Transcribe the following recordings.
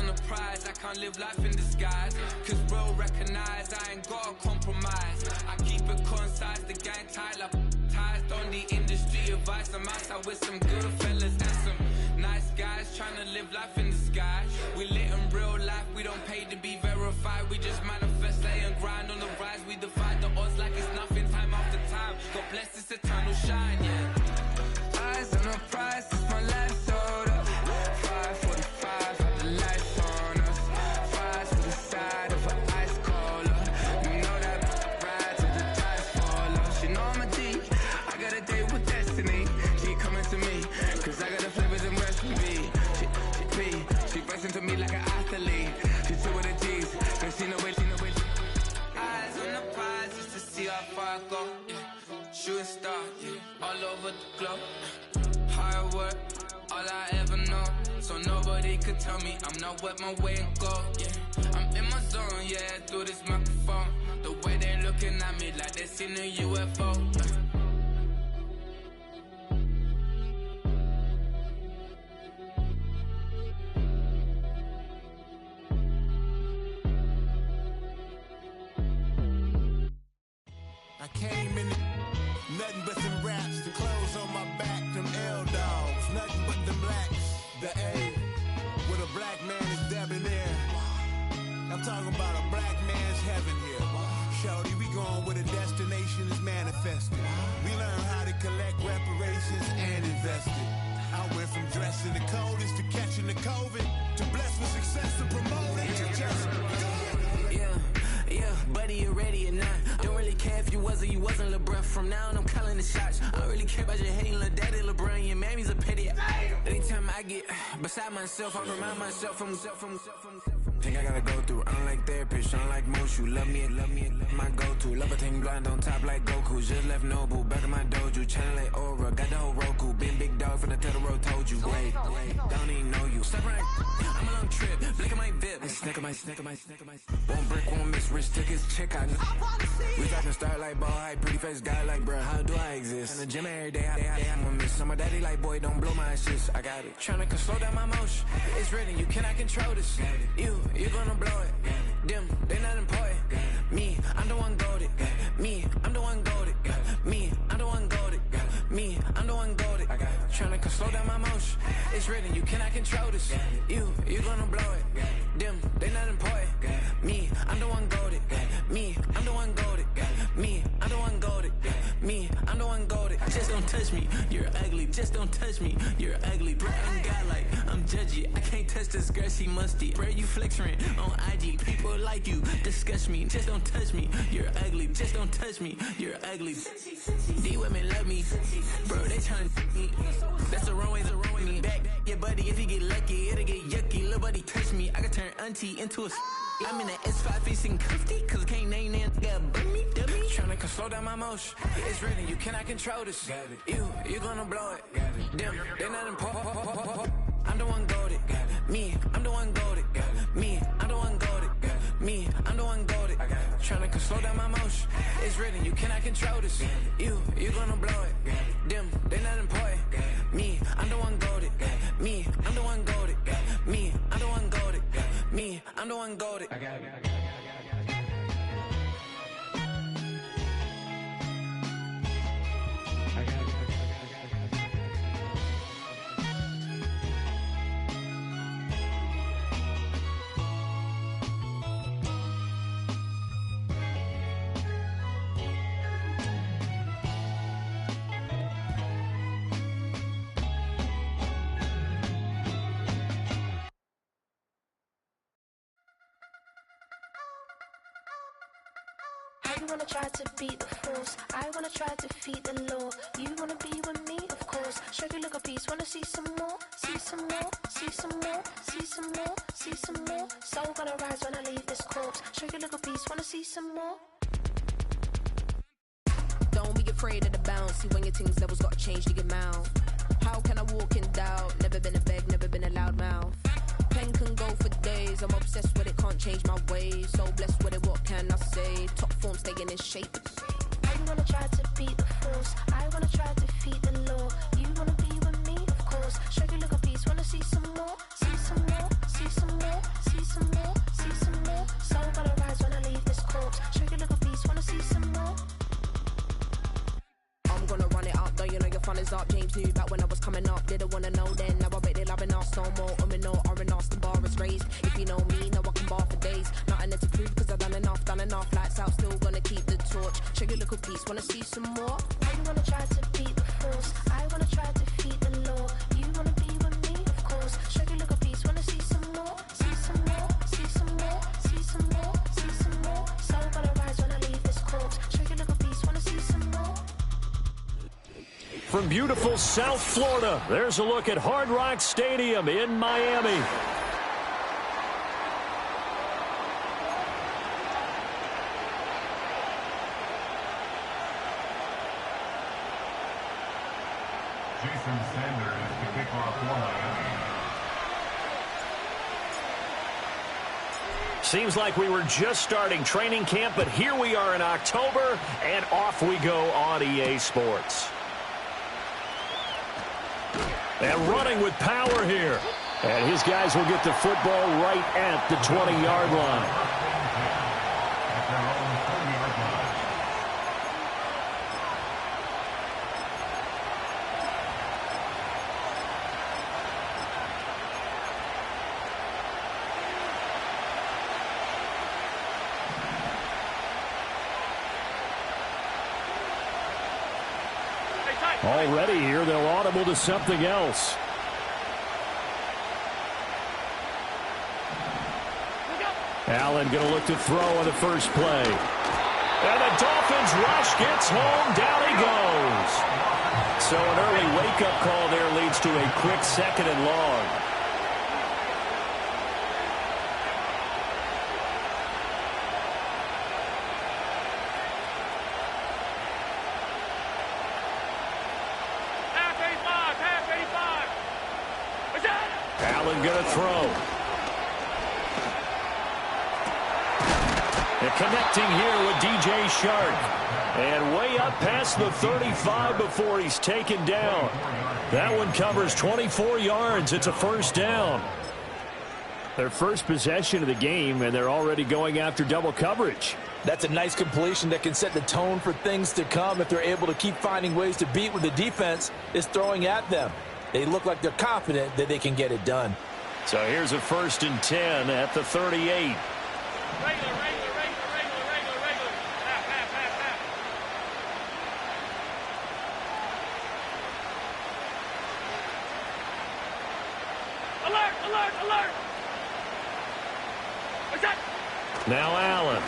the prize, I can't live life in disguise. Cause bro recognize I ain't gotta compromise. I keep it concise, the gang tight like ties. On the industry advice, I'm outside with some good fellas and some nice guys trying to live life in disguise. We lit in real life, we don't pay to be verified. We just manifest, lay and grind on the rise. We defy the odds like it's nothing, time after time. God bless this eternal shine, yeah. Eyes on the prize, it's my life sold up. 5:45, have the lights on us. Fries to the side of an ice cola. You know that ride till the tires fall off. She know I'm a G, I got a date with destiny. She coming to me, cause I got the flavors and recipe. She pressing to me like an athlete. She two with the G's, cause she know it. Eyes on the prize just to see how far I go, yeah. Shooting star, yeah, all over the globe. Hard work, all I ever know. So nobody could tell me I'm not wet my way and go, yeah. I'm in my zone, yeah, through this microphone. The way they looking at me like they seen a UFO. I came in nothing but some raps, the clothes on my back, them L-dogs, nothing but them blacks, the A, with a black man is debonair. I'm talking about a black man's heaven here. Shorty, we going where the destination is manifested. We learn how to collect reparations and invest it. I went from dressing the coldest to catching the COVID, to blessed with success to promote it to just go. Yeah, buddy, you ready or not? Don't really care if you was or you wasn't LeBron. From now on, I'm calling the shots. I don't really care about your hating little daddy LeBron. Your mammy's a pity. Anytime I get beside myself, I remind myself from Think I gotta go through. I don't like therapist, I don't like most. You love me, my go-to. Love a thing blind on top like Goku. Just left Noble, back in my dojo. Channel like Aura, got the whole Roku. Been big dog from the Tether Road, told you. Wait, don't even know you. Step right, I'm a long trip. Look at my VIP. Snicker my. One brick, one miss. Rich took his chick, I know. We talking start like ball hype, pretty face guy like bruh. How do I exist? In the gym every day, I'm a miss. So my daddy like, boy, don't blow my assist. I got it. Tryna slow down my motion. It's written, you cannot control this. You gonna blow it. Them, they not important. Me, I'm the one goated. Me, I'm the one goated. Me, I'm the one goated. Me, I'm the one goated. Tryna slow down my motion. It's written, you cannot control this. You gonna blow it. Them, they not important. Me, I'm the one goated. Me, I'm the one goated. Me, I'm the one goated. Me, I'm the one goated. Just don't touch me, you're ugly. Just don't touch me, you're ugly. Bro, I'm godlike, I'm judgy. I can't touch this girl, she musty. Bro, you flexing on IG. People like you disgust me. Just don't touch me, you're ugly. Just don't touch me, you're ugly. These women love me, bro. They tryna me. That's the wrong way, me back. Yeah, buddy, if you get lucky, it'll get yucky. Little buddy touch me, I can turn auntie into a. I'm in that S5 facing cuffy, cause I can't name that guy but me, dummy. Tryna slow down my motion. It's written, you cannot control this. You gonna blow it. Them, they not important. I'm the one goated. Me, I'm the one goated. Me, I'm the one goated. Me, I'm the one goated. Tryna slow down my motion. It's written, you cannot control this. You gonna blow it. Them, they not important. Me, I'm the one goated. Me, I'm the one goated. Me, I'm the one goated. Me, I'm the one goated. I got it. You wanna try to beat the force, I wanna try to defeat the law. You wanna be with me, of course. Show you look a piece, wanna see some more, see some more, see some more, see some more, see some more. Soul gonna rise when I leave this corpse. Show you look a piece, wanna see some more. Don't be afraid of the bounce. See when your things levels gotta change to your mouth. How can I walk in doubt? Never been a beg, never been a loud mouth. Pen can go for days. I'm obsessed with it, can't change my ways. So blessed with it, what can I say? Top form staying in shape. You wanna try to beat the force, I wanna try to defeat the law. You wanna be with me, of course. Show you look a piece, wanna see some more, see some more, see some more. runners up. James knew back when I was coming up. Didn't wanna know then. Now I bet they loving us no more. No, R&Us, the bar is raised. If you know me, now I can bar for days. Nothing left to prove cause I've done enough. Lights out, still gonna keep the torch. Show you a little piece, wanna see some more? I wanna try to beat the force. I wanna try to defeat the law. You wanna be with me, of course. Show you a little piece, wanna see some more? See some more, see some more, see some more, see some more. Soul gonna rise when I leave this corpse. Show you a little piece, wanna see some more? From beautiful South Florida, there's a look at Hard Rock Stadium in Miami. Jason Sanders to kick off for Miami. Seems like we were just starting training camp, but here we are in October, and off we go on EA Sports. And running with power here. And his guys will get the football right at the 20-yard line. At their own 30-yard line. Already here, they'll audible to something else. Allen going to look to throw on the first play. And the Dolphins rush gets home. Down he goes. So an early wake-up call there leads to a quick 2nd and long. Allen going to throw. And connecting here with DJ Chark. And way up past the 35 before he's taken down. That one covers 24 yards. It's a first down. Their first possession of the game, and they're already going after double coverage. That's a nice completion that can set the tone for things to come if they're able to keep finding ways to beat what the defense is throwing at them. They look like they're confident that they can get it done. So here's a 1st and 10 at the 38. Regular. Half. Alert! What's that? Now Allen.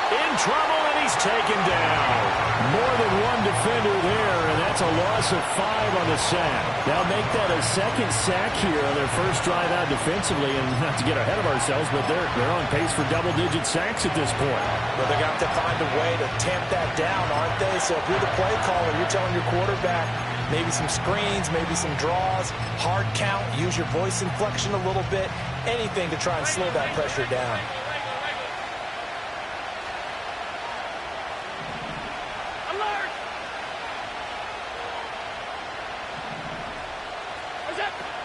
In trouble, and he's taken down. More than one defender there, and that's a loss of 5 on the sack. They'll make that a 2nd sack here on their first drive out defensively, and not to get ahead of ourselves, but they're on pace for double-digit sacks at this point. Well, they're going to have to find a way to tamp that down, aren't they? So if you're the play caller, you're telling your quarterback maybe some screens, maybe some draws, hard count, use your voice inflection a little bit, anything to try and slow that pressure down.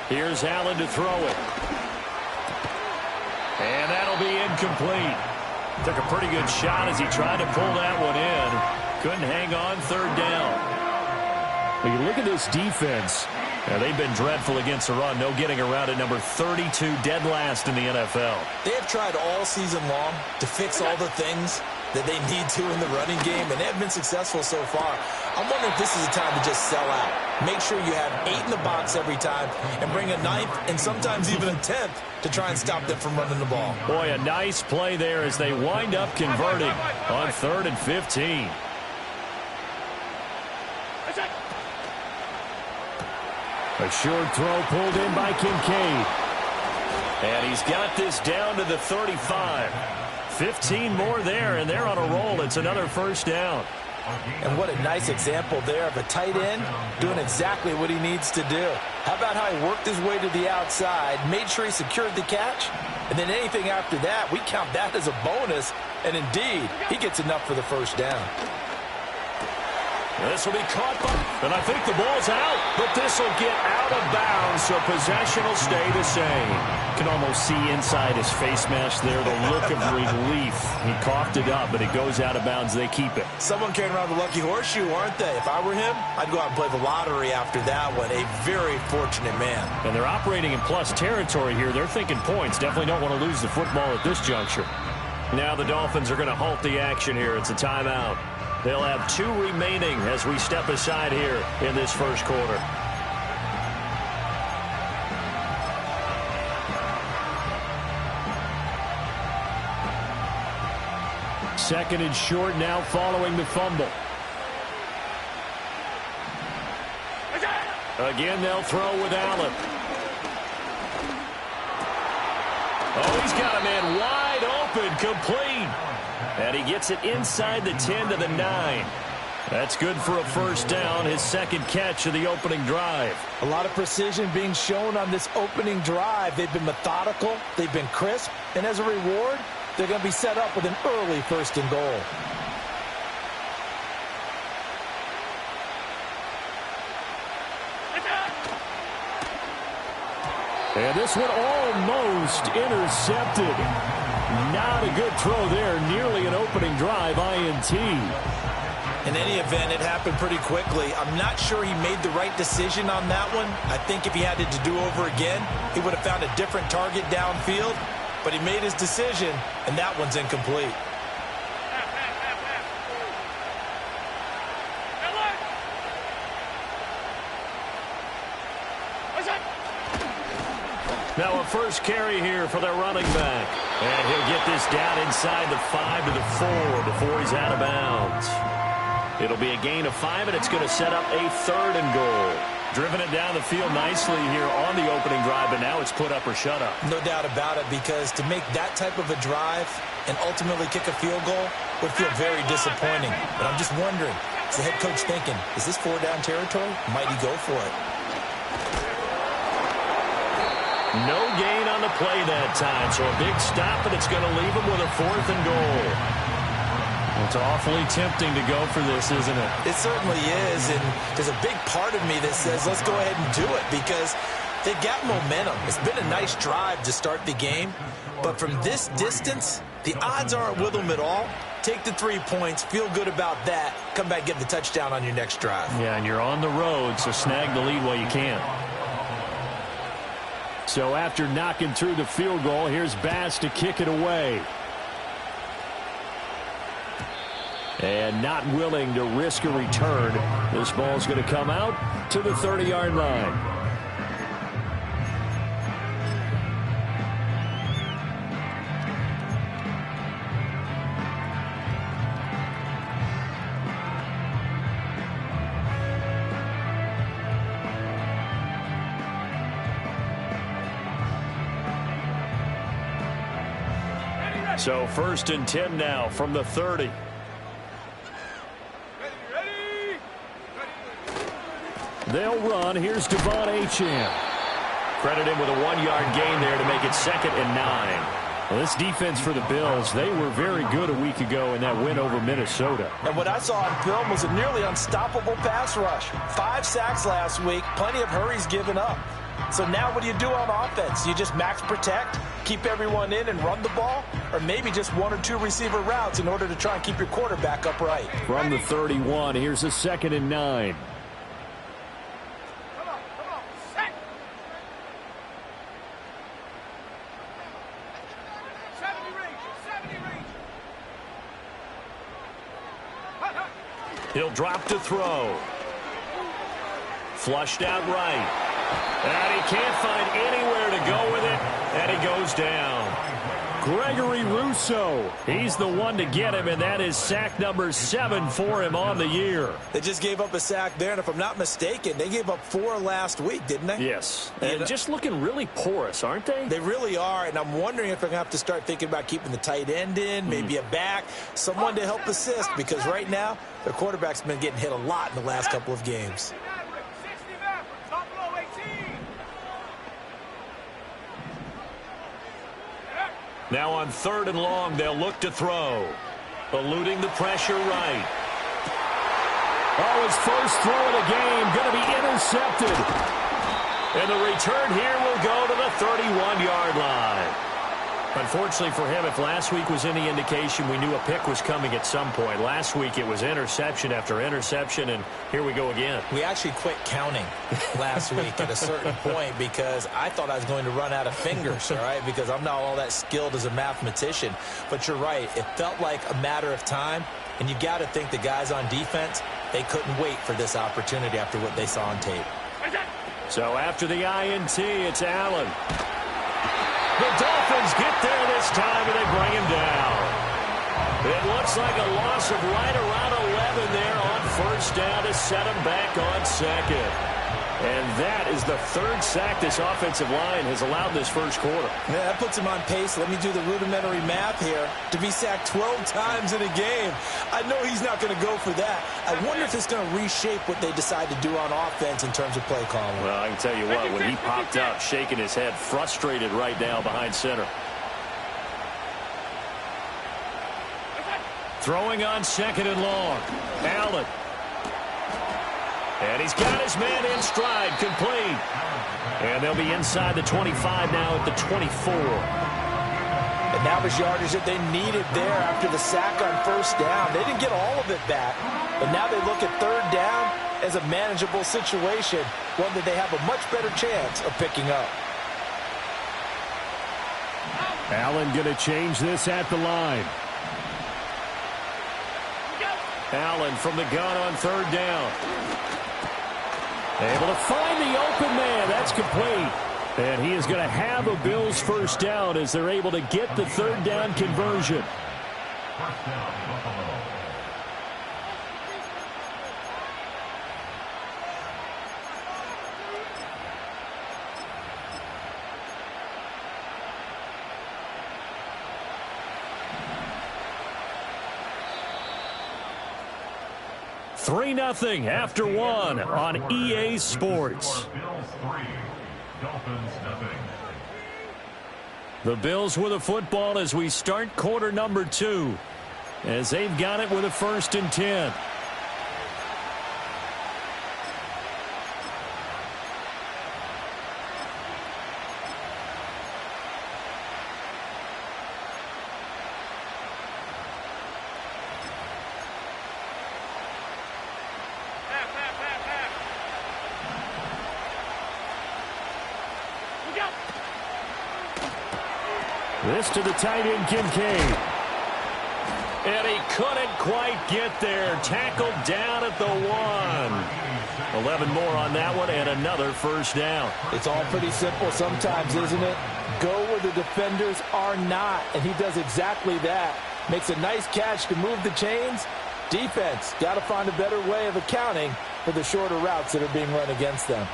Here's Allen to throw it. And that'll be incomplete. Took a pretty good shot as he tried to pull that one in. Couldn't hang on, 3rd down. When you look at this defense, they've been dreadful against the run. No getting around at number 32, dead last in the NFL. They have tried all season long to fix all the things that they need to in the running game, and they have been successful so far. I'm wondering if this is a time to just sell out. Make sure you have 8 in the box every time and bring a 9th and sometimes even a 10th to try and stop them from running the ball. Boy, a nice play there as they wind up converting on 3rd and 15. A short throw pulled in by Kincaid. And he's got this down to the 35. 15 more there, and they're on a roll. It's another first down. And what a nice example there of a tight end doing exactly what he needs to do. How about how he worked his way to the outside, made sure he secured the catch, and then anything after that, we count that as a bonus. And indeed, he gets enough for the first down. This will be caught by, and I think the ball's out, but this will get out of bounds, so possession will stay the same. Can almost see inside his face mask there the look of relief. He coughed it up, but it goes out of bounds. They keep it. Someone carrying around the lucky horseshoe, aren't they? If I were him, I'd go out and play the lottery after that one. A very fortunate man. And they're operating in plus territory here. They're thinking points. Definitely don't want to lose the football at this juncture. Now the Dolphins are going to halt the action here. It's a timeout. They'll have 2 remaining as we step aside here in this first quarter. Second and short now following the fumble. Again, they'll throw with Allen. Oh, he's got a man wide open, complete. And he gets it inside the 10 to the 9. That's good for a first down, his second catch of the opening drive. A lot of precision being shown on this opening drive. They've been methodical, they've been crisp, and as a reward, they're going to be set up with an early first and goal. And this one almost intercepted. Not a good throw there. Nearly an opening drive INT. In any event, it happened pretty quickly. I'm not sure he made the right decision on that one. I think if he had it to do over again, he would have found a different target downfield. But he made his decision, and that one's incomplete. Now a first carry here for their running back. And he'll get this down inside the 5 to the 4 before he's out of bounds. It'll be a gain of 5, and it's going to set up a 3rd and goal. Driven it down the field nicely here on the opening drive, but now it's put up or shut up. No doubt about it, because to make that type of a drive and ultimately kick a field goal would feel very disappointing. But I'm just wondering, is the head coach thinking, is this 4-down territory? Might he go for it? No gain on the play that time, so a big stop, and it's going to leave him with a 4th and goal. It's awfully tempting to go for this, isn't it? It certainly is, and there's a big part of me that says let's go ahead and do it because they've got momentum. It's been a nice drive to start the game, but from this distance, the odds aren't with them at all. Take the 3 points, feel good about that, come back, get the touchdown on your next drive. Yeah, and you're on the road, so snag the lead while you can. So after knocking through the field goal, here's Bass to kick it away. And not willing to risk a return. This ball's going to come out to the 30-yard line. So 1st and 10 now from the 30. They'll run. Here's Devon Achane. Credit him with a 1-yard gain there to make it 2nd and 9. Well, this defense for the Bills, they were very good a week ago in that win over Minnesota. And what I saw on film was a nearly unstoppable pass rush. 5 sacks last week, plenty of hurries given up. So now what do you do on offense? You just max protect, keep everyone in and run the ball, or maybe just 1 or 2 receiver routes in order to try and keep your quarterback upright. From the 31, here's a 2nd and 9. He'll drop to throw. Flushed out right. And he can't find anywhere to go with it, and he goes down. Gregory Rousseau, he's the one to get him, and that is sack number 7 for him on the year. They just gave up a sack there, and if I'm not mistaken, they gave up 4 last week, didn't they? Yes, and just looking really porous, aren't they? They really are, and I'm wondering if they're going to have to start thinking about keeping the tight end in, maybe a back, someone to help assist, because right now, their quarterback's been getting hit a lot in the last couple of games. Now on 3rd and long, they'll look to throw. Eluding the pressure right. Oh, his first throw of the game going to be intercepted. And the return here will go to the 31-yard line. Unfortunately for him, if last week was any indication, we knew a pick was coming at some point. Last week it was interception after interception, and here we go again. We actually quit counting last week at a certain point because I thought I was going to run out of fingers, all right, because I'm not all that skilled as a mathematician. But you're right. It felt like a matter of time, and you got to think the guys on defense, they couldn't wait for this opportunity after what they saw on tape. So after the INT, it's Allen. The Dolphins get there this time, and they bring him down. It looks like a loss of right around 11 there on first down to set him back on second. And that is the third sack this offensive line has allowed this first quarter. Yeah, that puts him on pace. Let me do the rudimentary math here. To be sacked 12 times in a game, I know he's not going to go for that. I wonder if it's going to reshape what they decide to do on offense in terms of play calling. Well, I can tell you what, when he popped up, shaking his head, frustrated right now behind center. Throwing on second and long. Allen. And he's got his man in stride, complete. And they'll be inside the 25 now at the 24. And that was yardage that they needed there after the sack on first down. They didn't get all of it back, but now they look at third down as a manageable situation, one that they have a much better chance of picking up. Allen going to change this at the line. Allen from the gun on third down. Able to find the open man. That's complete. And he is going to have a Bills first down as they're able to get the third down conversion. First down, Buffalo. Three 3-0 after one on EA Sports. Bills 3, Dolphins 0. The Bills with a football as we start quarter number 2, as they've got it with a 1st and 10. This to the tight end, Kincaid. And he couldn't quite get there. Tackled down at the 1. 11 more on that one and another first down. It's all pretty simple sometimes, isn't it? Go where the defenders are not, and he does exactly that. Makes a nice catch to move the chains. Defense got to find a better way of accounting for the shorter routes that are being run against them.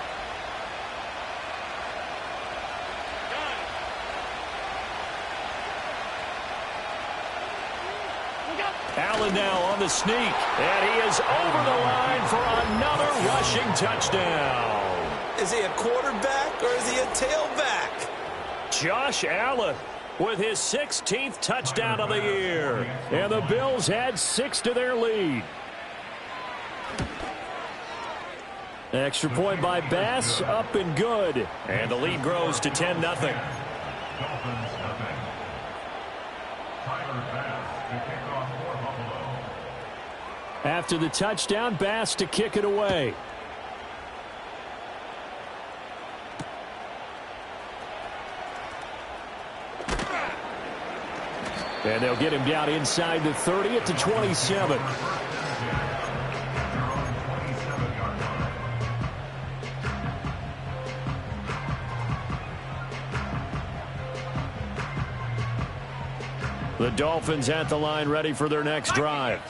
Allen now on the sneak, and he is over the line for another rushing touchdown. Is he a quarterback or is he a tailback? Josh Allen with his 16th touchdown of the year, and the Bills add 6 to their lead. Extra point by Bass, up and good, and the lead grows to 10-0. Dolphins 0. Tyler Bass to kick off for Buffalo. After the touchdown, Bass to kick it away. And they'll get him down inside the 30 at the 27. The Dolphins at the line ready for their next drive.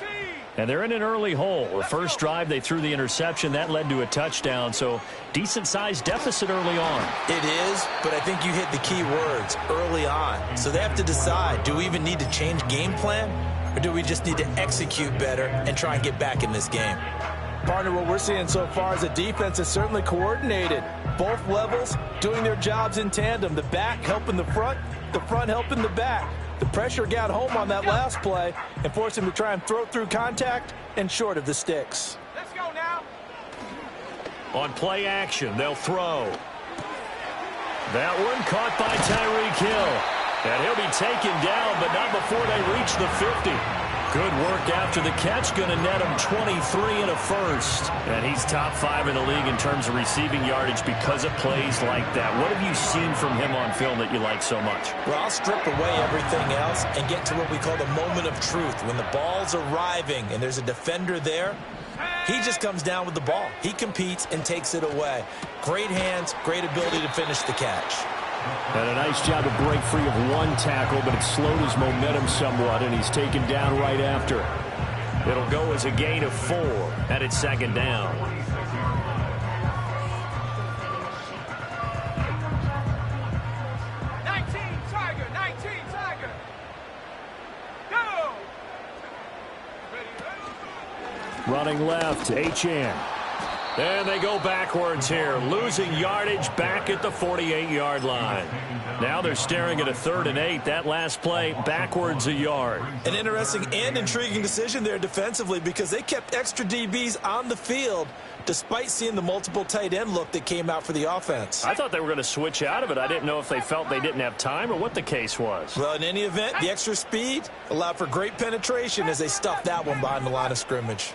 And they're in an early hole. The first drive, they threw the interception. That led to a touchdown, so decent-sized deficit early on. It is, but I think you hit the key words, early on. So they have to decide, do we even need to change game plan, or do we just need to execute better and try and get back in this game? Partner, what we're seeing so far is a defense is certainly coordinated. Both levels doing their jobs in tandem. The back helping the front helping the back. The pressure got home on that last play and forced him to try and throw through contact and short of the sticks. Let's go. On play action, they'll throw. That one caught by Tyreek Hill. And he'll be taken down, but not before they reach the 50. Good work after the catch. Going to net him 23 and a first. And he's top 5 in the league in terms of receiving yardage because of plays like that. What have you seen from him on film that you like so much? Well, I'll strip away everything else and get to what we call the moment of truth. When the ball's arriving and there's a defender there, he just comes down with the ball. He competes and takes it away. Great hands, great ability to finish the catch. And a nice job to break free of one tackle, but it slowed his momentum somewhat, and he's taken down right after. It'll go as a gain of 4, and it's second down. Running left, Achane. And they go backwards here, losing yardage back at the 48-yard line. Now they're staring at a 3rd and 8. That last play, backwards a yard. An interesting and intriguing decision there defensively because they kept extra DBs on the field despite seeing the multiple tight end look that came out for the offense. I thought they were going to switch out of it. I didn't know if they felt they didn't have time or what the case was. Well, in any event, the extra speed allowed for great penetration as they stuffed that one behind the line of scrimmage.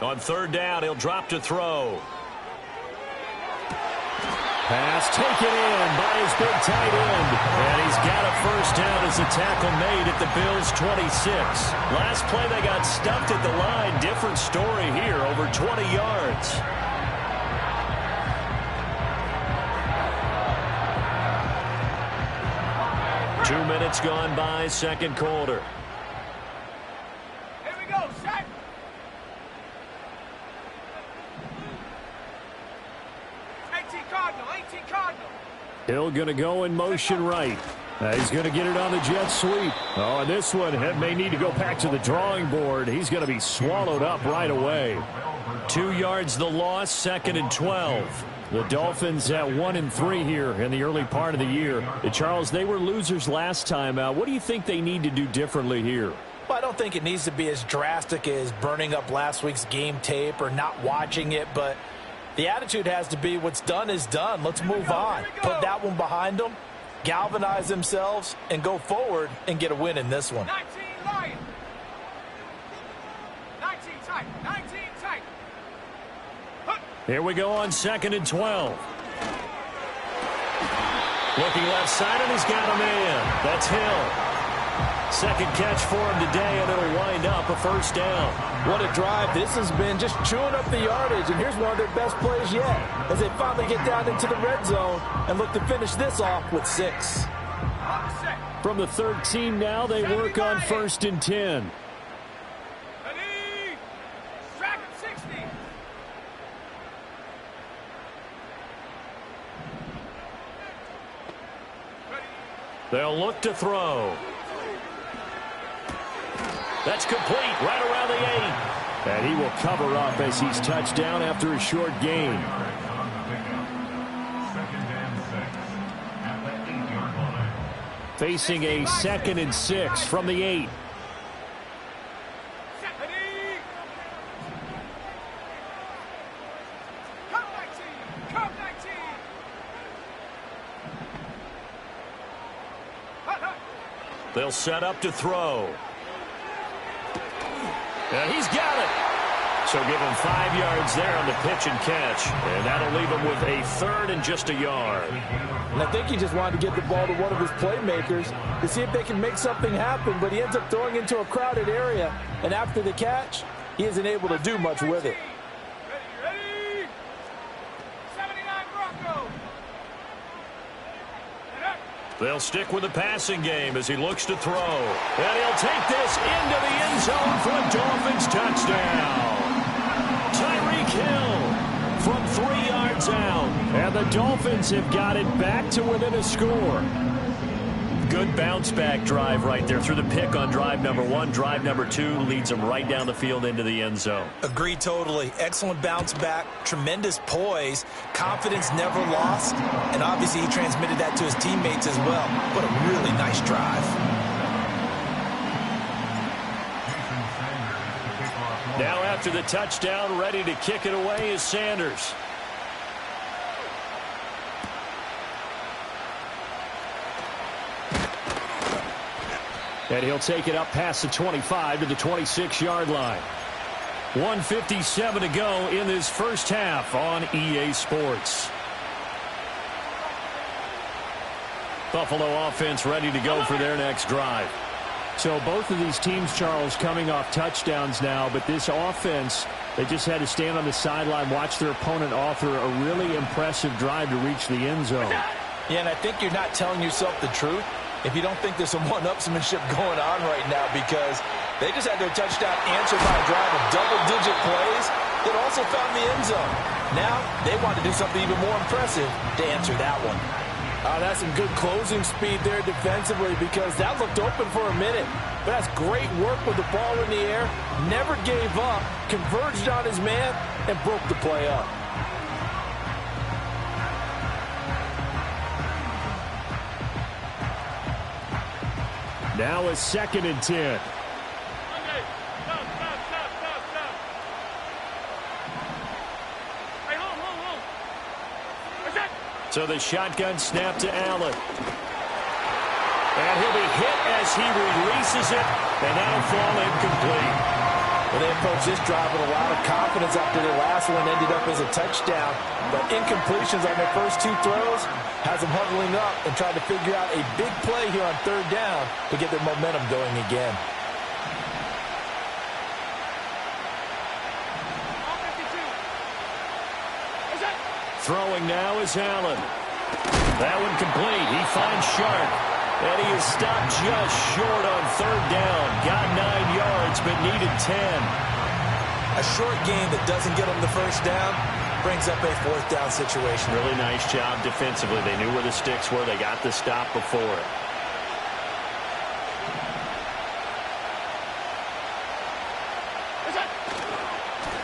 On 3rd down, he'll drop to throw. Pass taken in by his big tight end. And he's got a first down as a tackle made at the Bills' 26. Last play, they got stuffed at the line. Different story here, over 20 yards. Two minutes gone by, second quarter. Here we go, set. 18 Cardinal. Hill going to go in motion right. He's going to get it on the jet sweep. Oh, and this one may need to go back to the drawing board. He's going to be swallowed up right away. 2 yards the loss, 2nd and 12. The Dolphins at 1-3 here in the early part of the year. Charles, they were losers last time out. What do you think they need to do differently here? Well, I don't think it needs to be as drastic as burning up last week's game tape or not watching it, but the attitude has to be what's done is done. Let's move on. Put that one behind them, galvanize themselves, and go forward and get a win in this one. 19 Lions. 19 tight. 19 tight. Here we go on 2nd and 12. Looking left side, and he's got a man. That's Hill. Second catch for him today, and it'll wind up a first down. What a drive. This has been just chewing up the yardage, and here's one of their best plays yet as they finally get down into the red zone and look to finish this off with 6. From the 13 now, they work on 1st and 10. Track 60. They'll look to throw. That's complete right around the 8. And he will cover up as he's touched down after a short gain. Facing a 2nd and 6 from the 8. They'll set up to throw. And he's got it. So give him 5 yards there on the pitch and catch. And that'll leave him with a 3rd and just a yard. And I think he just wanted to get the ball to one of his playmakers to see if they can make something happen, but he ends up throwing into a crowded area. And after the catch, he isn't able to do much with it. Ready. 79 Broncos. They'll stick with the passing game as he looks to throw. And he'll take this into the end zone for a Dolphins touchdown. Tyreek Hill from 3 yards out. And the Dolphins have got it back to within a score. Good bounce-back drive right there through the pick on drive number 1. Drive number 2 leads them right down the field into the end zone. Agree totally. Excellent bounce back, tremendous poise, confidence never lost, and obviously he transmitted that to his teammates as well. What a really nice drive. after the touchdown, ready to kick it away is Sanders. And he'll take it up past the 25 to the 26-yard line. 1:57 to go in this first half on EA Sports. Buffalo offense ready to go for their next drive. So both of these teams, Charles, coming off touchdowns now, but this offense, they just had to stand on the sideline, watch their opponent author a really impressive drive to reach the end zone. Yeah, and I think you're not telling yourself the truth if you don't think there's some one-upsmanship going on right now, because they just had their touchdown answered by a drive of double-digit plays that also found the end zone. Now they want to do something even more impressive to answer that one. That's some good closing speed there defensively, because that looked open for a minute. But that's great work with the ball in the air. Never gave up, converged on his man, and broke the play up. Now a 2nd and 10. So the shotgun snap to Allen. And he'll be hit as he releases it, and that'll fall incomplete. Well, they approached this drive with a lot of confidence after their last one ended up as a touchdown. But incompletions on their first 2 throws has them huddling up and trying to figure out a big play here on 3rd down to get their momentum going again. Throwing now is Allen. That one complete. He finds Sharp. And he is stopped just short on 3rd down. Got 9 yards, but needed 10. A short gain that doesn't get them the first down brings up a 4th down situation. Really nice job defensively. They knew where the sticks were. They got the stop before it.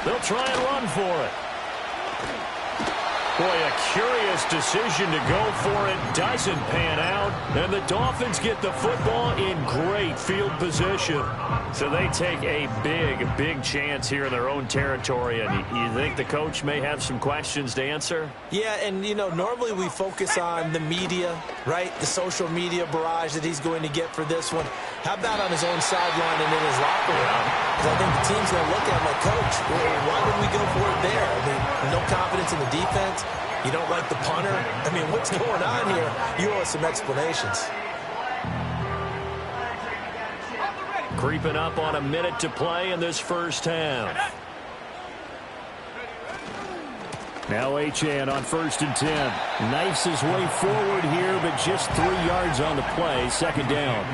They'll try and run for it. Boy, a curious decision to go for it. Doesn't pan out. And the Dolphins get the football in great field position. So they take a big chance here in their own territory. And you think the coach may have some questions to answer? Yeah, and, you know, normally we focus on the media, right? The social media barrage that he's going to get for this one. How about on his own sideline and in his locker room? Because I think the team's going to look at him like, Coach, why would we go for it there? I mean, no confidence in the defense. You don't like the punter? I mean, what's going on here? You owe us some explanations. Creeping up on a minute to play in this first half. Now Achane on 1st and 10. Knifes his way forward here, but just 3 yards on the play. 2nd down.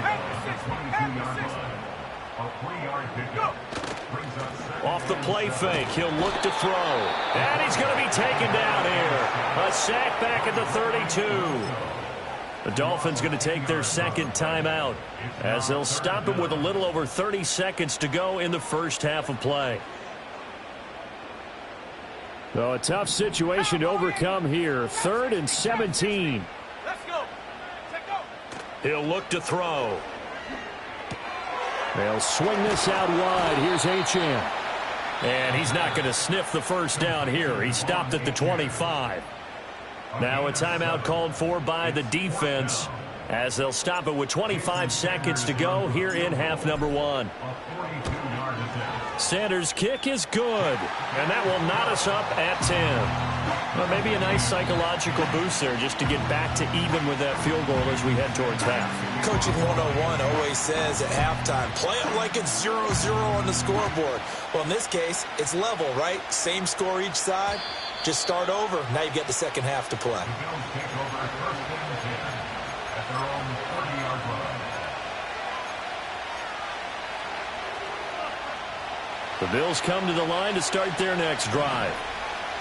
Off the play fake, he'll look to throw. And he's going to be taken down here. A sack back at the 32. The Dolphins going to take their 2nd timeout as they'll stop him with a little over 30 seconds to go in the first half of play. So a tough situation to overcome here. 3rd and 17. Let's go. He'll look to throw. They'll swing this out wide. Here's Achane. And he's not going to sniff the first down here. He stopped at the 25. Now a timeout called for by the defense as they'll stop it with 25 seconds to go here in half number 1. Sanders' kick is good, and that will knot us up at 10. Well, maybe a nice psychological boost there just to get back to even with that field goal as we head towards half. Coaching 101 always says at halftime, play it like it's 0-0 on the scoreboard. Well, in this case, it's level, right? Same score each side. Just start over. Now you get the second half to play. The Bills come to the line to start their next drive.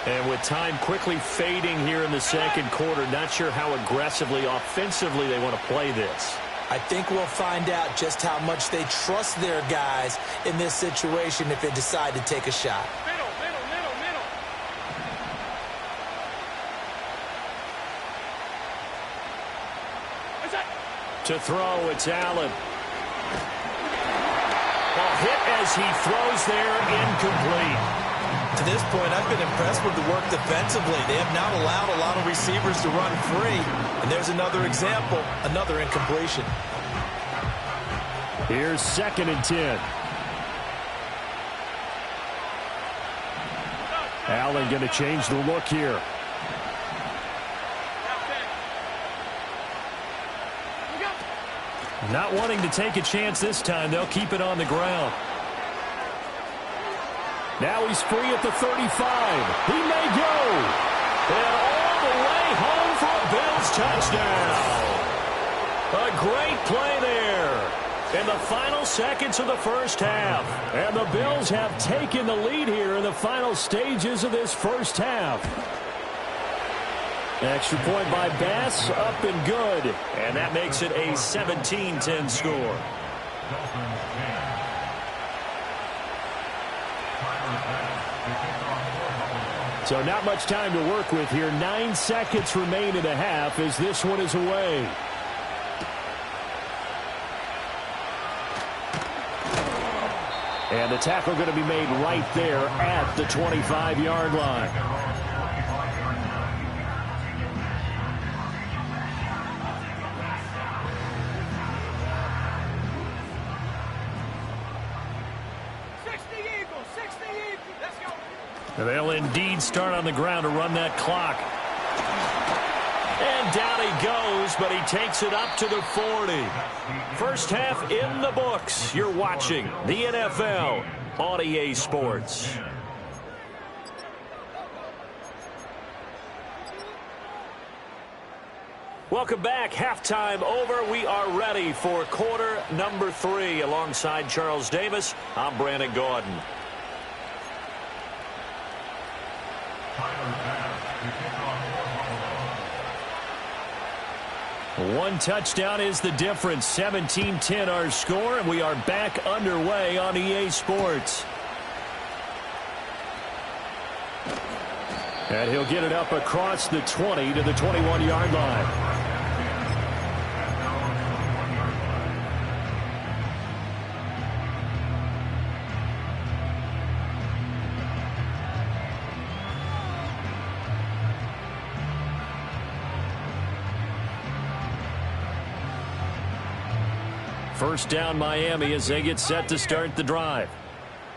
And with time quickly fading here in the 2nd quarter, not sure how aggressively, offensively they want to play this. I think we'll find out just how much they trust their guys in this situation if they decide to take a shot. Middle. To throw, it's Allen. Well, hit as he throws there, incomplete. To this point, I've been impressed with the work defensively. They have not allowed a lot of receivers to run free. And there's another example, another incompletion. Here's 2nd and 10. Allen going to change the look here. Not wanting to take a chance this time. They'll keep it on the ground. Now he's free at the 35. He may go. And all the way home for a Bills touchdown. A great play there in the final seconds of the first half. And the Bills have taken the lead here in the final stages of this first half. Extra point by Bass, up and good. And that makes it a 17-10 score. So not much time to work with here. 9 seconds remain in the half as this one is away. And the tackle going to be made right there at the 25-yard line. They'll indeed start on the ground to run that clock. And down he goes, but he takes it up to the 40. First half in the books. You're watching the NFL on EA Sports. Welcome back. Halftime over. We are ready for quarter number 3. Alongside Charles Davis, I'm Brandon Gordon. One touchdown is the difference. 17-10 our score, and we are back underway on EA Sports. And he'll get it up across the 20 to the 21-yard line. First down Miami as they get set to start the drive.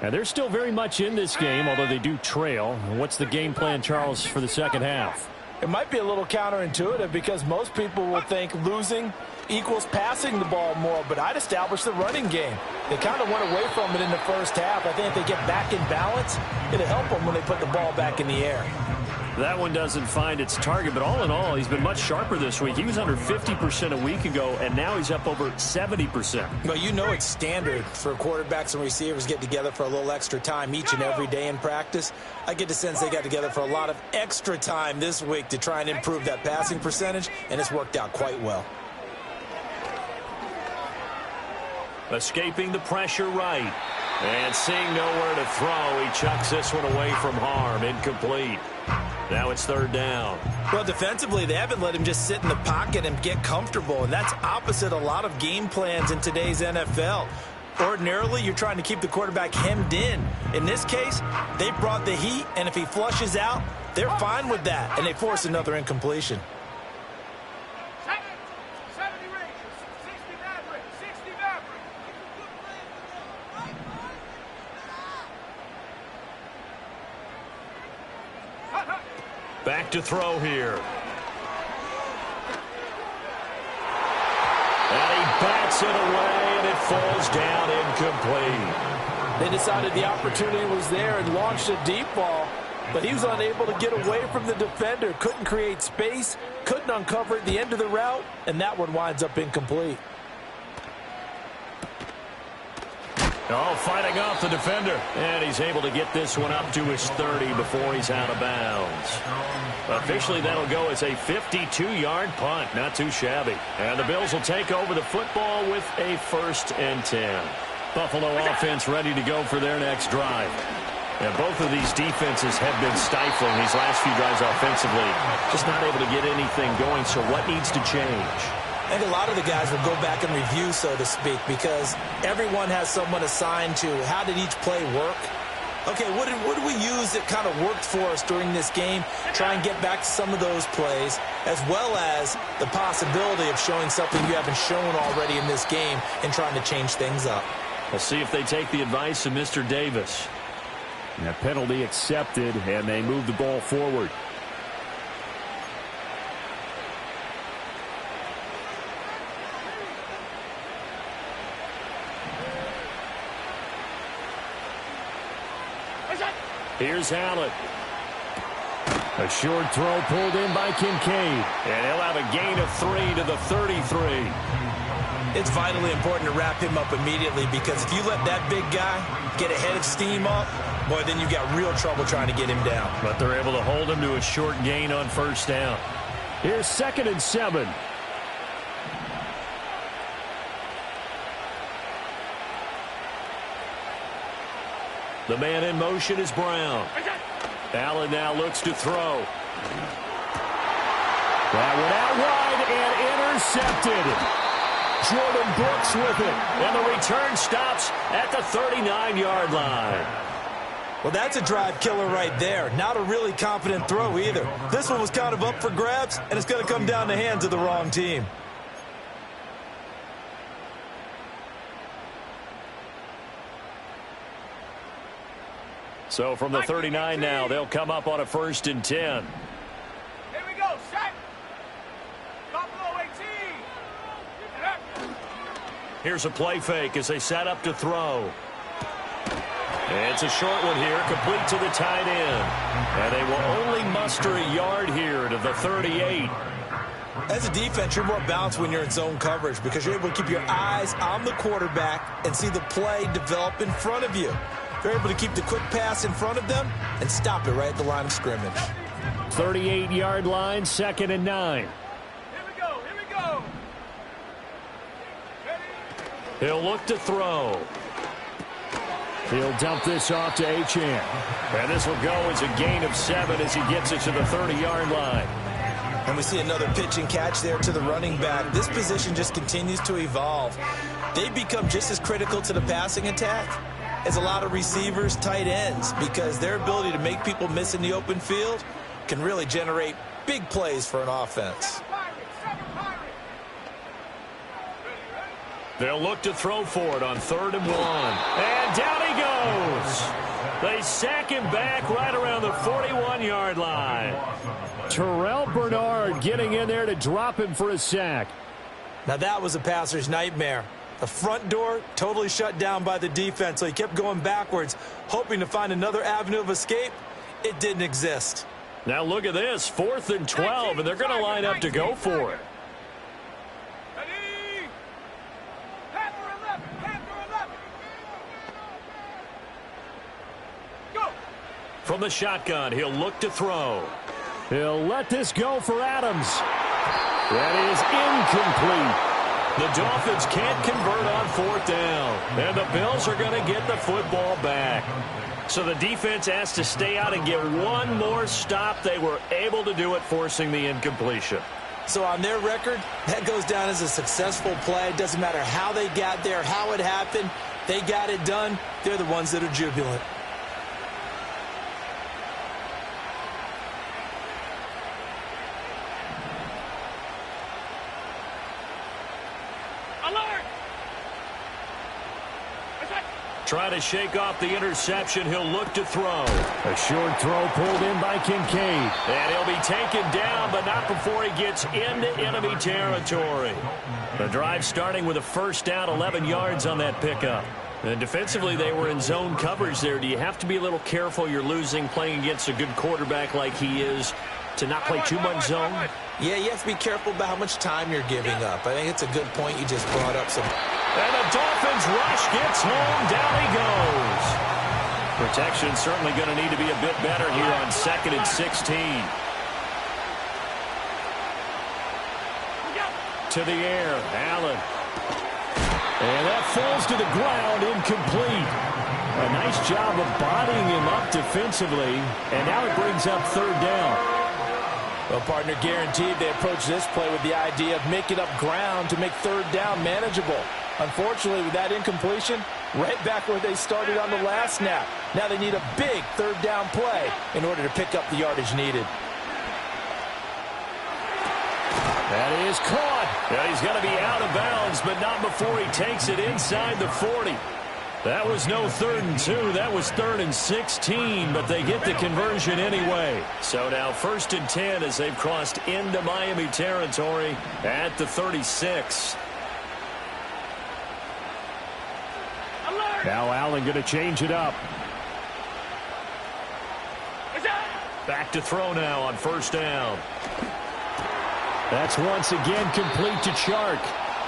And they're still very much in this game, although they do trail. What's the game plan, Charles, for the second half? It might be a little counterintuitive because most people will think losing equals passing the ball more, but I'd establish the running game. They kind of went away from it in the first half. I think if they get back in balance, it'll help them when they put the ball back in the air. That one doesn't find its target, but all in all, he's been much sharper this week. He was under 50% a week ago, and now he's up over 70%. Well, you know it's standard for quarterbacks and receivers get together for a little extra time each and every day in practice. I get the sense they got together for a lot of extra time this week to try and improve that passing percentage, and it's worked out quite well. Escaping the pressure right. And seeing nowhere to throw, he chucks this one away from harm. Incomplete. Now it's third down. Well, defensively, they haven't let him just sit in the pocket and get comfortable, and that's opposite a lot of game plans in today's NFL. Ordinarily, you're trying to keep the quarterback hemmed in. In this case, they brought the heat, and if he flushes out, they're fine with that, and they force another incompletion. Back to throw here. And he bats it away, and it falls down incomplete. They decided the opportunity was there and launched a deep ball, but he was unable to get away from the defender. Couldn't create space, couldn't uncover at the end of the route, and that one winds up incomplete. Oh, fighting off the defender. And he's able to get this one up to his 30 before he's out of bounds. Officially, that'll go as a 52-yard punt. Not too shabby. And the Bills will take over the football with a 1st and 10. Buffalo offense ready to go for their next drive. And both of these defenses have been stifling these last few drives offensively. Just not able to get anything going, so what needs to change? I think a lot of the guys will go back and review, so to speak, because everyone has someone assigned to how did each play work. Okay, what did we use that kind of worked for us during this game? Try and get back to some of those plays, as well as the possibility of showing something you haven't shown already in this game and trying to change things up. We'll see if they take the advice of Mr. Davis. And a penalty accepted, and they move the ball forward. Here's Allen. A short throw pulled in by Kincaid. And he'll have a gain of 3 to the 33. It's vitally important to wrap him up immediately, because if you let that big guy get a head of steam up, boy, then you've got real trouble trying to get him down. But they're able to hold him to a short gain on first down. Here's 2nd and 7. The man in motion is Brown. Allen now looks to throw. That went out wide and intercepted. Jordan Brooks with it. And the return stops at the 39-yard line. Well, that's a drive killer right there. Not a really confident throw either. This one was kind of up for grabs, and it's going to come down the hands of the wrong team. So from the 39 now, they'll come up on a 1st and 10. Here we go, set. Buffalo 18. Here's a play fake as they set up to throw. It's a short one here, complete to the tight end. And they will only muster a yard here to the 38. As a defense, you're more balanced when you're in zone coverage, because you're able to keep your eyes on the quarterback and see the play develop in front of you. They're able to keep the quick pass in front of them and stop it right at the line of scrimmage. 38-yard line, 2nd and 9. Here we go, here we go. He'll look to throw. He'll dump this off to Achane. And this will go as a gain of 7 as he gets it to the 30-yard line. And we see another pitch and catch there to the running back. This position just continues to evolve. They become just as critical to the passing attack as a lot of receivers, tight ends, because their ability to make people miss in the open field can really generate big plays for an offense. They'll look to throw for it on 3rd and 1. And down he goes. They sack him back right around the 41-yard line. Terrell Bernard getting in there to drop him for a sack. Now that was a passer's nightmare. The front door totally shut down by the defense, so he kept going backwards, hoping to find another avenue of escape. It didn't exist. Now look at this, 4th and 12, and they're going to line up to go for it. Ready? Panther 11, Panther 11. Go. From the shotgun, he'll look to throw. He'll let this go for Adams. That is incomplete. The Dolphins can't convert on 4th down. And the Bills are going to get the football back. So the defense has to stay out and get one more stop. They were able to do it, forcing the incompletion. So on their record, that goes down as a successful play. It doesn't matter how they got there, how it happened. They got it done. They're the ones that are jubilant. Try to shake off the interception. He'll look to throw. A short throw pulled in by Kincaid. And he'll be taken down, but not before he gets into enemy territory. The drive starting with a 1st down, 11 yards on that pickup. And defensively, they were in zone coverage there. Do you have to be a little careful? You're losing playing against a good quarterback like he is to not play too much zone? Yeah, you have to be careful about how much time you're giving up. I think it's a good point you just brought up. And the Dolphins rush gets home. Down he goes. Protection certainly going to need to be a bit better here on 2nd and 16. To the air, Allen. And that falls to the ground, incomplete. A nice job of bodying him up defensively. And now it brings up 3rd down. Well, partner, guaranteed they approach this play with the idea of making up ground to make third down manageable. Unfortunately, with that incompletion, right back where they started on the last snap. Now they need a big third down play in order to pick up the yardage needed. That is caught. Yeah, he's going to be out of bounds, but not before he takes it inside the 40. That was no 3rd and 2. That was 3rd and 16, but they get the conversion anyway. So now 1st and 10 as they've crossed into Miami territory at the 36. Now Allen going to change it up. Back to throw now on 1st down. That's once again complete to Chark.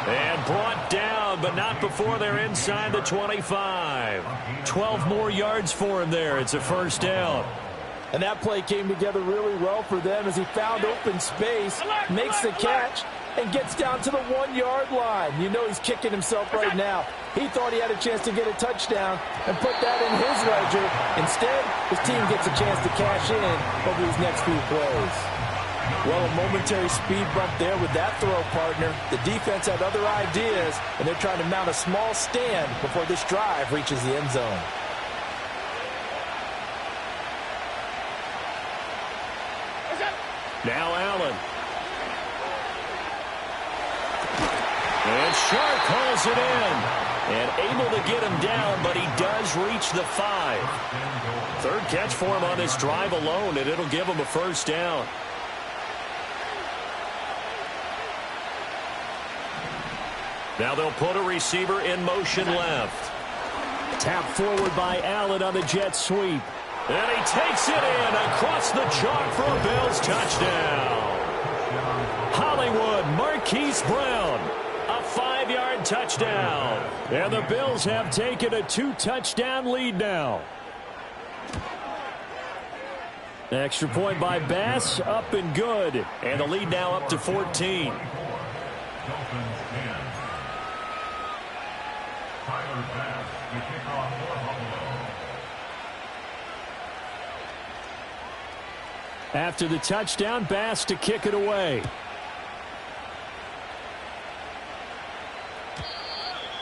And brought down, but not before they're inside the 25. 12 more yards for him there. It's a 1st down. And that play came together really well for them as he found open space, makes the catch, and gets down to the 1-yard line. You know he's kicking himself right now. He thought he had a chance to get a touchdown and put that in his ledger. Instead, his team gets a chance to cash in over these next few plays. Well, a momentary speed bump there with that throw, partner. The defense had other ideas, and they're trying to mount a small stand before this drive reaches the end zone. Now Allen. And Chark calls it in. And able to get him down, but he does reach the 5. 3rd catch for him on this drive alone, and it'll give him a 1st down. Now they'll put a receiver in motion left. Tap forward by Allen on the jet sweep. And he takes it in across the chalk for a Bills touchdown. Hollywood Marquise Brown. A 5-yard touchdown. And the Bills have taken a 2-touchdown lead now. Extra point by Bass, up and good. And the lead now up to 14. After the touchdown, Bass to kick it away.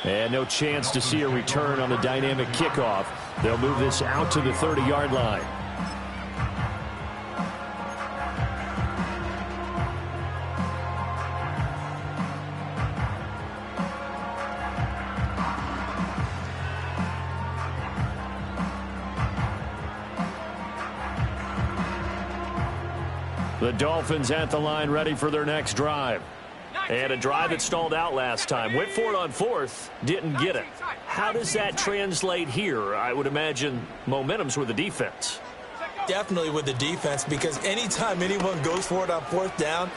And no chance to see a return on the dynamic kickoff. They'll move this out to the 30-yard line. The Dolphins at the line ready for their next drive. And a drive that stalled out last time. Went for it on 4th, didn't get it. How does that translate here? I would imagine momentum's with the defense. Definitely with the defense, because anytime anyone goes for it on 4th down,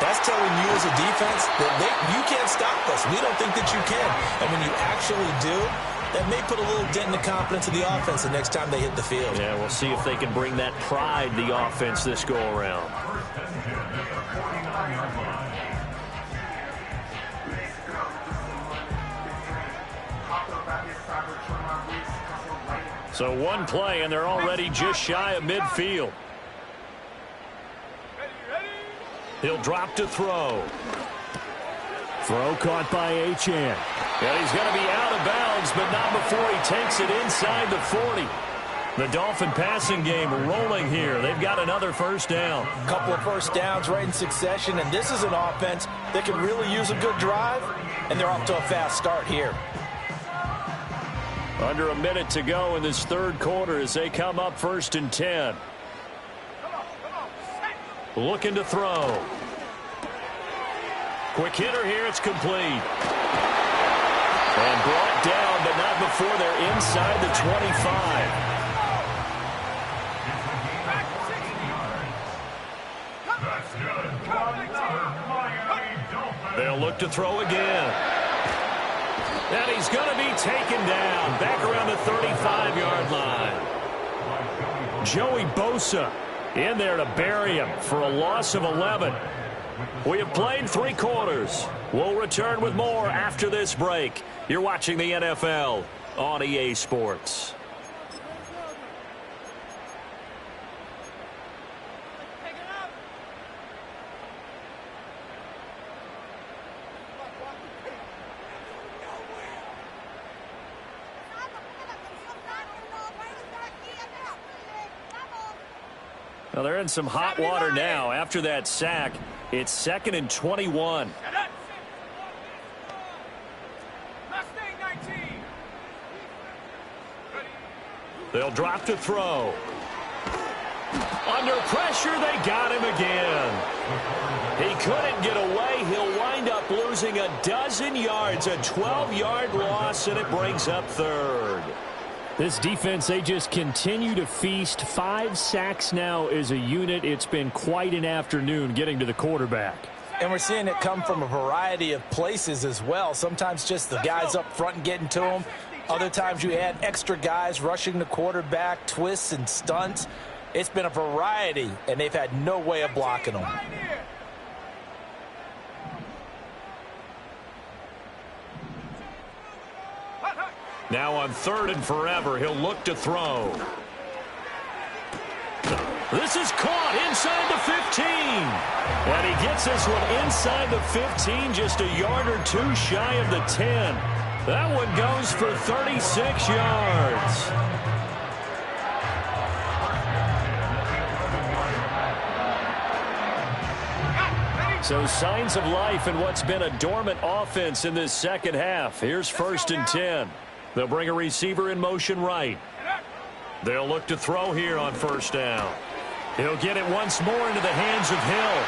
that's telling you as a defense that you can't stop us. We don't think that you can. And when you actually do, that may put a little dent in the confidence of the offense the next time they hit the field. Yeah, we'll see if they can bring that pride, the offense, this go-around. So one play, and they're already just shy of midfield. He'll drop to throw. Throw caught by Achane. Yeah, he's going to be out of bounds, but not before he takes it inside the 40. The Dolphin passing game rolling here. They've got another 1st down. A couple of 1st downs right in succession, and this is an offense that can really use a good drive, and they're off to a fast start here. Under a minute to go in this 3rd quarter as they come up 1st and 10. Looking to throw. Quick hitter here. It's complete. And brought down, but not before they're inside the 25. They'll look to throw again. And he's going to be taken down back around the 35-yard line. Joey Bosa in there to bury him for a loss of 11. We have played 3 quarters. We'll return with more after this break. You're watching the NFL on EA Sports. Well, they're in some hot water now. After that sack, it's 2nd and 21. They'll drop to throw. Under pressure, they got him again. He couldn't get away. He'll wind up losing a dozen yards, a 12-yard loss, and it brings up 3rd. This defense, they just continue to feast. 5 sacks now as a unit. It's been quite an afternoon getting to the quarterback. And we're seeing it come from a variety of places as well. Sometimes just the guys up front and getting to him. Other times you add extra guys rushing the quarterback, twists and stunts. It's been a variety, and they've had no way of blocking them. Now on 3rd and forever, he'll look to throw. This is caught inside the 15. And he gets this one inside the 15, just a yard or 2 shy of the 10. That one goes for 36 yards. So signs of life in what's been a dormant offense in this second half. Here's 1st and 10. They'll bring a receiver in motion right. They'll look to throw here on 1st down. He'll get it once more into the hands of Hill.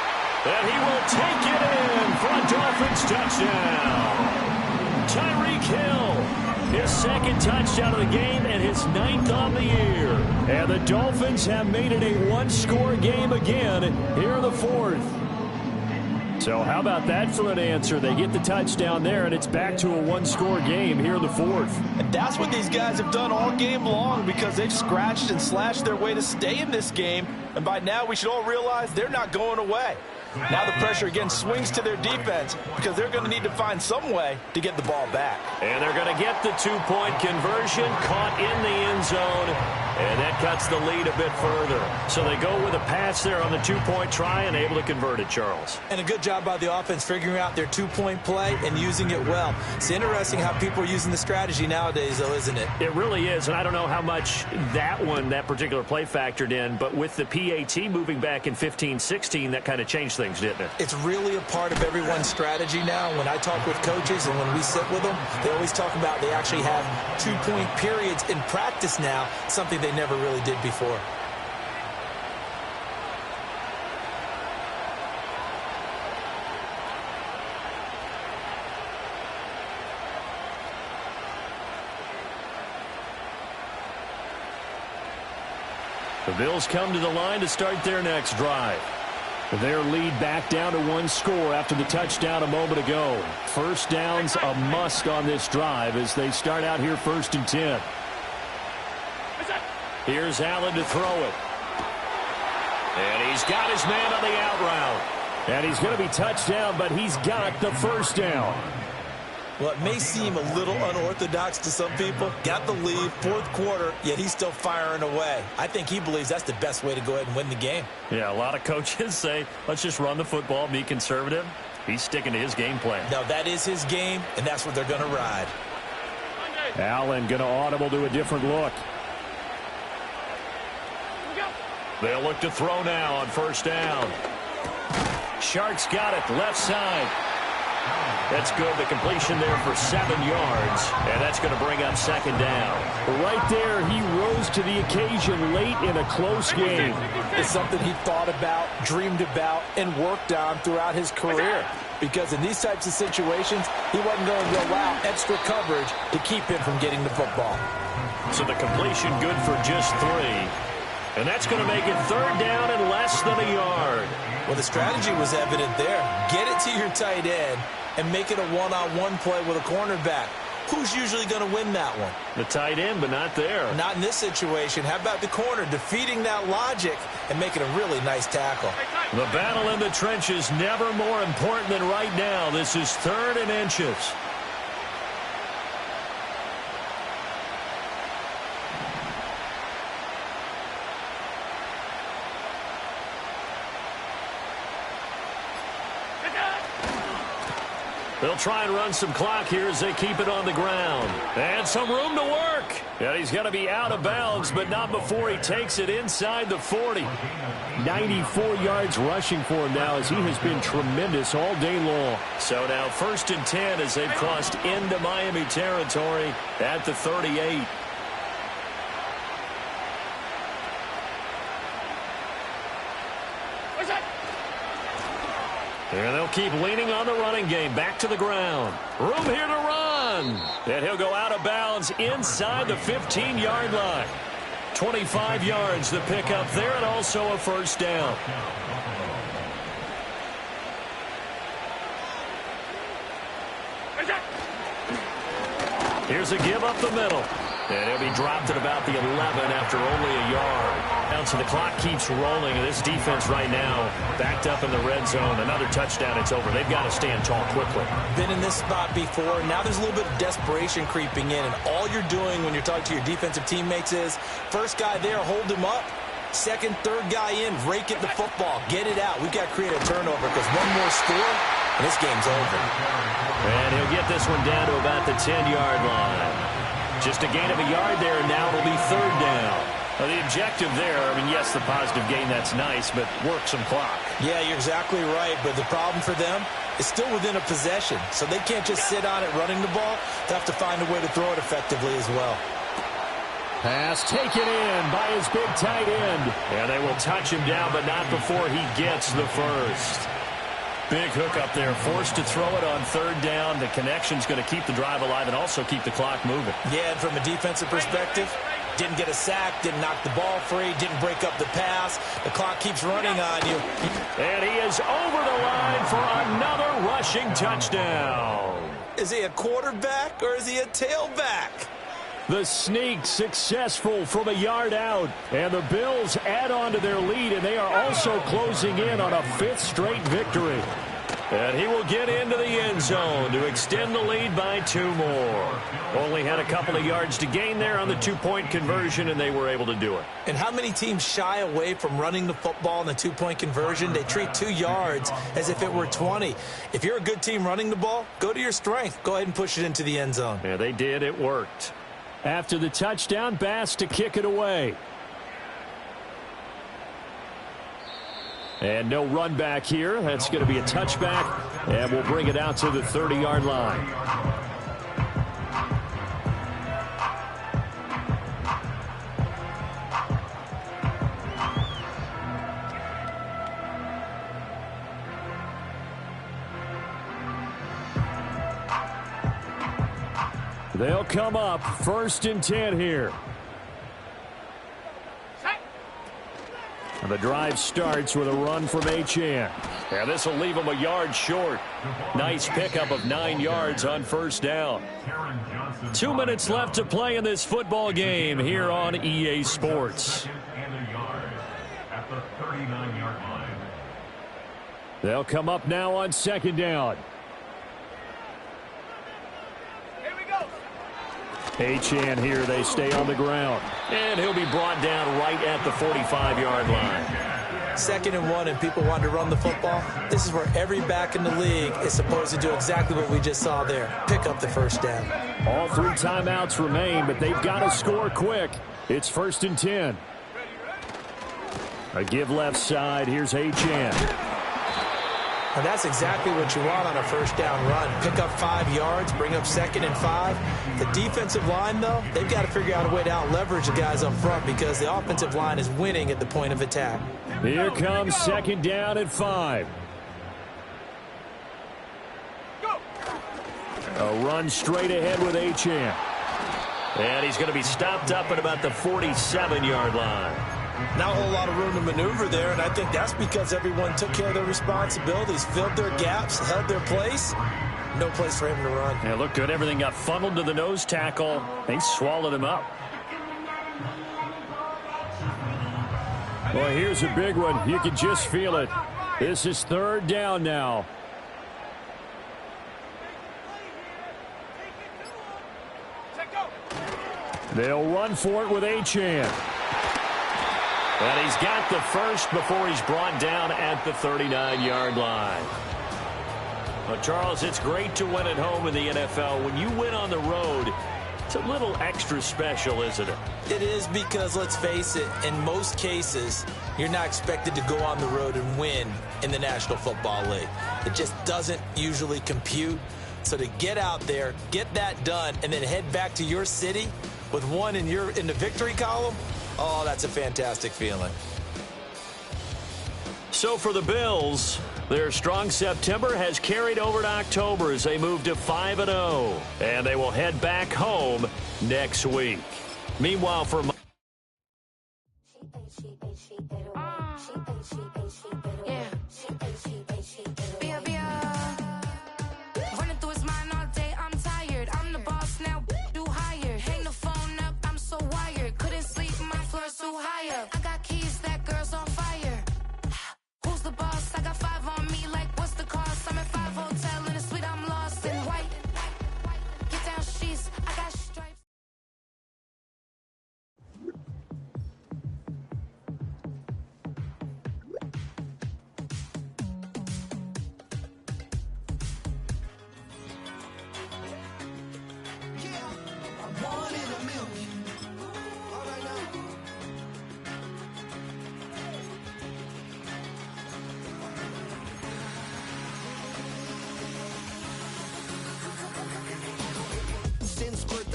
And he will take it in for a Dolphins touchdown. Tyreek Hill, his 2nd touchdown of the game and his 9th on the year. And the Dolphins have made it a 1-score game again here in the 4th. So how about that for an answer? They get the touchdown there, and it's back to a 1-score game here in the 4th. And that's what these guys have done all game long, because they've scratched and slashed their way to stay in this game. And by now, we should all realize they're not going away. Now the pressure again swings to their defense, because they're going to need to find some way to get the ball back. And they're going to get the 2-point conversion, caught in the end zone, and that cuts the lead a bit further. So they go with a pass there on the 2-point try and able to convert it, Charles. And a good job by the offense figuring out their 2-point play and using it well. It's interesting how people are using the strategy nowadays, though, isn't it? It really is, and I don't know how much that particular play factored in, but with the PAT moving back in 15-16, that kind of changed things, didn't it? It's really a part of everyone's strategy now. When I talk with coaches and when we sit with them, they always talk about they actually have 2-point periods in practice now, something they never really did before. The Bills come to the line to start their next drive. Their lead back down to 1 score after the touchdown a moment ago. 1st down's a must on this drive as they start out here 1st and 10. Here's Allen to throw it. And he's got his man on the out route. And he's going to be touched down, but he's got the 1st down. Well, it may seem a little unorthodox to some people. Got the lead, 4th quarter, yet he's still firing away. I think he believes that's the best way to go ahead and win the game. Yeah, a lot of coaches say, let's just run the football, be conservative. He's sticking to his game plan. No, that is his game, and that's what they're going to ride. Allen going to audible to a different look. They'll look to throw now on 1st down. Sharks got it, left side. That's good. The completion there for 7 yards, and that's going to bring up 2nd down. Right there, he rose to the occasion late in a close game. It's something he thought about, dreamed about, and worked on throughout his career. Because in these types of situations, he wasn't going to allow extra coverage to keep him from getting the football. So the completion good for just 3. And that's going to make it 3rd down and less than a yard. Well, the strategy was evident there. Get it to your tight end and make it a one-on-one play with a cornerback. Who's usually going to win that one? The tight end, but not there. Not in this situation. How about the corner defeating that logic and making a really nice tackle? The battle in the trenches never more important than right now. This is 3rd and inches. They'll try and run some clock here as they keep it on the ground. And some room to work. And he's going to be out of bounds, but not before he takes it inside the 40. 94 yards rushing for him now as he has been tremendous all day long. So now 1st and 10 as they've crossed into Miami territory at the 38. And they'll keep leaning on the running game. Back to the ground. Room here to run. And he'll go out of bounds inside the 15-yard line. 25 yards the pickup there, and also a 1st down. Here's a give up the middle. And he'll be dropped at about the 11 after only a yard. So the clock keeps rolling. This defense right now backed up in the red zone. Another touchdown, it's over. They've got to stand tall quickly. Been in this spot before. Now there's a little bit of desperation creeping in. And all you're doing when you're talking to your defensive teammates is first guy there, hold him up. Second, third guy in, rake at the football. Get it out. We've got to create a turnover because one more score, and this game's over. And he'll get this one down to about the 10-yard line. Just a gain of a yard there, and now it'll be 3rd down. Well, the objective there, I mean, yes, the positive gain, that's nice, but work some clock. Yeah, you're exactly right, but the problem for them is still within a possession, so they can't just sit on it running the ball. They have to find a way to throw it effectively as well. Pass taken in by his big tight end. And they will touch him down, but not before he gets the first. Big hook up there, forced to throw it on 3rd down. The connection's going to keep the drive alive and also keep the clock moving. Yeah, and from a defensive perspective, didn't get a sack, didn't knock the ball free, didn't break up the pass. The clock keeps running on you. And he is over the line for another rushing touchdown. Is he a quarterback or is he a tailback? The sneak successful from a yard out. And the Bills add on to their lead, and they are also closing in on a 5th straight victory. And he will get into the end zone to extend the lead by 2 more. Only had a couple of yards to gain there on the 2-point conversion, and they were able to do it. And how many teams shy away from running the football in the 2-point conversion? They treat 2 yards as if it were 20. If you're a good team running the ball, go to your strength. Go ahead and push it into the end zone. Yeah, they did. It worked. After the touchdown, Bass to kick it away. And no run back here. That's going to be a touchback, and we'll bring it out to the 30-yard line. They'll come up 1st and 10 here. And the drive starts with a run from Achane. And this will leave him a yard short. Nice pickup of 9 yards on 1st down. 2 minutes left to play in this football game here on EA Sports. At the 39-yard line. They'll come up now on 2nd down. Achane here, they stay on the ground. And he'll be brought down right at the 45-yard line. 2nd and 1, and people want to run the football. This is where every back in the league is supposed to do exactly what we just saw there. Pick up the 1st down. All 3 timeouts remain, but they've got to score quick. It's 1st and 10. A give left side. Here's Achane. And that's exactly what you want on a 1st down run. Pick up 5 yards, bring up 2nd and 5. The defensive line, though, they've got to figure out a way to out-leverage the guys up front because the offensive line is winning at the point of attack. Here comes 2nd down at 5. A run straight ahead with Achane. And he's going to be stopped up at about the 47-yard line. Not a whole lot of room to maneuver there, and I think that's because everyone took care of their responsibilities, filled their gaps, held their place. No place for him to run. Yeah, looked good. Everything got funneled to the nose tackle. They swallowed him up. Well, here's a big one. You can just feel it. This is 3rd down now. They'll run for it with Achane. And he's got the first before he's brought down at the 39-yard line. Well, Charles, it's great to win at home in the NFL. When you win on the road, it's a little extra special, isn't it? It is because, let's face it, in most cases, you're not expected to go on the road and win in the National Football League. It just doesn't usually compute. So to get out there, get that done, and then head back to your city with one in the victory column, oh, that's a fantastic feeling. So for the Bills, their strong September has carried over to October as they move to 5-0, and they will head back home next week. Meanwhile, for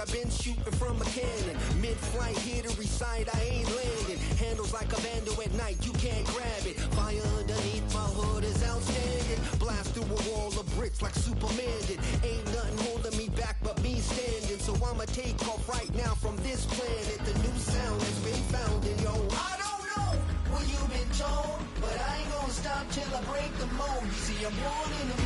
I've been shooting from a cannon. Mid-flight, here to recite, I ain't landing. Handles like a vandal at night, you can't grab it. Fire underneath my hood is outstanding. Blast through a wall of bricks like Superman did. Ain't nothing holding me back but me standing. So I'ma take off right now from this planet. The new sound has been founded, yo. I don't know what you've been told, but I ain't gonna stop till I break the mold. You see, I'm born in the